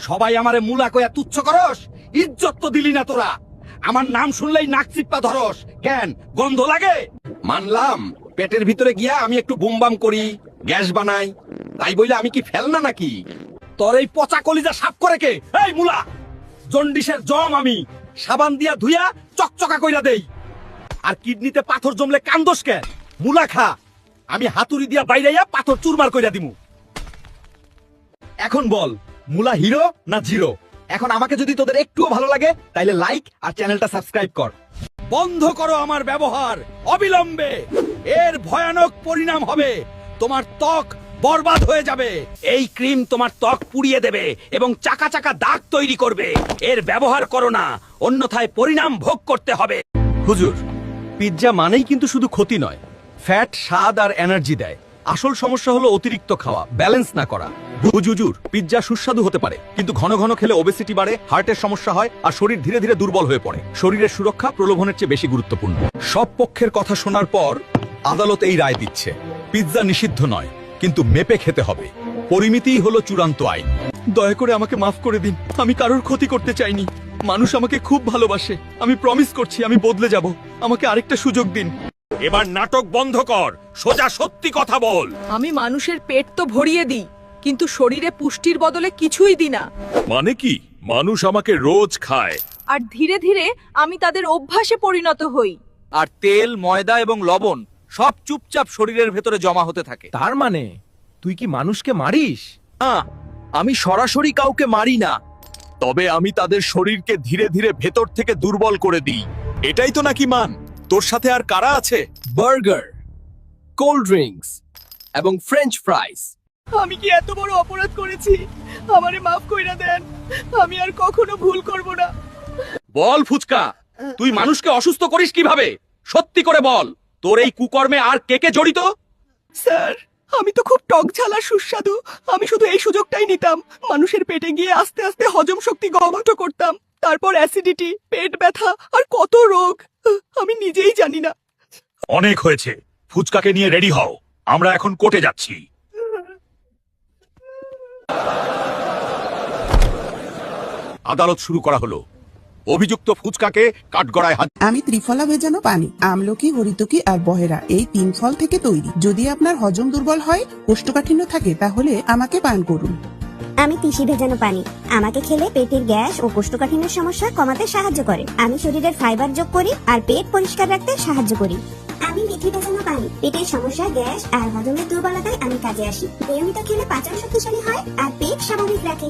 সবাই আমারে মুলা কইয়া তুচ্ছ করস, ইজ্জত তো দিলি না তোরা। আমার নাম শুনলেই নাক চিপ্পা ধরস কেন? গন্ধ লাগে? মানলাম পেটের ভিতরে গিয়া আমি একটু বুমবাম করি, গ্যাস বানাই, তাই বইলে আমি কি ফেলনা নাকি? তোর এই পচা কলিজা সাফ করে কে? এই মুলা, জন্ডিসের জম আমি সাবান দিয়া ধুইয়া চকচকা কইরা দেই। আর কিডনিতে পাথর জমলে কান্দোস কেন? মুলা খা, আমি হাতুড়ি দিয়া বাইরাইয়া পাথর চুরমার কইরা দিমু। এখন বল, মুলা হিরো না জিরো? এখন আমাকে যদি তোদের একটুও ভালো লাগে তাইলে লাইক আর চ্যানেলটা সাবস্ক্রাইব কর। বন্ধ করো আমার ব্যবহার অবিলম্বে, এর ভয়ানক পরিণাম হবে তোমার ত্বক বরবাদ হয়ে যাবে। এই ক্রিম তোমার ত্বক পুড়িয়ে দেবে এবং চাকা চাকা দাগ তৈরি করবে। এর ব্যবহার করো না, অন্যথায় পরিণাম ভোগ করতে হবে। হুজুর, পিৎজা মানেই কিন্তু শুধু ক্ষতি নয়, ফ্যাট স্বাদ আর এনার্জি দেয়। আসল সমস্যা হলো অতিরিক্ত খাওয়া, ব্যালেন্স না করা। হুজুর, পিৎজা সুস্বাদু হতে পারে, কিন্তু ঘন ঘন খেলে ওবেসিটি বাড়ে, হার্টের সমস্যা হয় আর শরীর ধীরে ধীরে দুর্বল হয়ে পড়ে। শরীরের সুরক্ষা প্রলোভনের চেয়ে বেশি গুরুত্বপূর্ণ। সব পক্ষের কথা শোনার পর আদালত এই রায় দিচ্ছে, পিৎজা নিষিদ্ধ নয়, কিন্তু মেপে খেতে হবে। পরিমিতিই হলো চূড়ান্ত আইন। দয়া করে আমাকে মাফ করে দিন, আমি কারোর ক্ষতি করতে চাইনি। মানুষ আমাকে খুব ভালোবাসে, আমি প্রমিস করছি আমি বদলে যাব। আমাকে আরেকটা সুযোগ দিন। এবার নাটক বন্ধ কর, সোজা সত্যি কথা বল। আমি মানুষের পেট তো ভরিয়ে দিই, কিন্তু শরীরে পুষ্টির বদলে কিছুই দিই না। মানে কি? মানুষ আমাকে রোজ খায়, আর ধীরে ধীরে আমি তাদের অভ্যাসে পরিণত হই। আর তেল, ময়দা এবং লবণ সব চুপচাপ শরীরের ভেতরে জমা হতে থাকে। তার মানে তুই কি মানুষকে মারিস? না, আমি সরাসরি কাউকে মারি না। তবে আমি তাদের শরীরকে ধীরে ধীরে ভেতর থেকে দুর্বল করে দিই। এটাই তো নাকি মান? তোর সাথে আর কারা আছে? বার্গার, কোল্ড ড্রিঙ্কস এবং ফ্রেঞ্চ ফ্রাইস। আমি কি এত বড় অপরাধ করেছি? আমারে মাফ কইরা দেন, আমি আর কখনো ভুল করব না। বল ফুচকা, তুই মানুষকে অসুস্থ করিস কিভাবে? সত্যি করে বল, তোর এই কুকর্মে আর কে কে জড়িত? স্যার, আমি তো খুব টক ঝাল আর সুস্বাদু, আমি শুধু এই সুযোগটাই নিতাম। মানুষের পেটে গিয়ে আস্তে আস্তে হজম শক্তি গভীর করতাম, তারপর অ্যাসিডিটি, পেট ব্যথা আর কত রোগ আমি নিজেই জানি না। অনেক হয়েছে, ফুচকাকে নিয়ে রেডি হও, আমরা এখন কোর্টে যাচ্ছি। আদালত শুরু করা হলো। অভিযুক্ত ফুচকাকে কাঠগড়ায় আমি ত্রিফলা ভেজানো পানি, আমলকি, হরিতকি আর বহেরা এই 3 ফল থেকে তৈরি। যদি আপনার হজম দুর্বল হয়, কোষ্ঠকাঠিন্য থাকে, তাহলে আমাকে পান করুন। আমি তিসি ভেজানো পানি, আমাকে খেলে পেটের গ্যাস ও কোষ্ঠকাঠিন্যের সমস্যা কমাতে সাহায্য করে। আমি শরীরের ফাইবার যোগ করি আর পেট পরিষ্কার রাখতে সাহায্য করি। আমি মেথি ভেজানো পানি, পেটের সমস্যা, গ্যাস আর হজমের দুর্বলতায় আমি কাজে আসি। নিয়মিত খেলে পাচন শক্তিশালী হয় আর পেট স্বাভাবিক রাখে।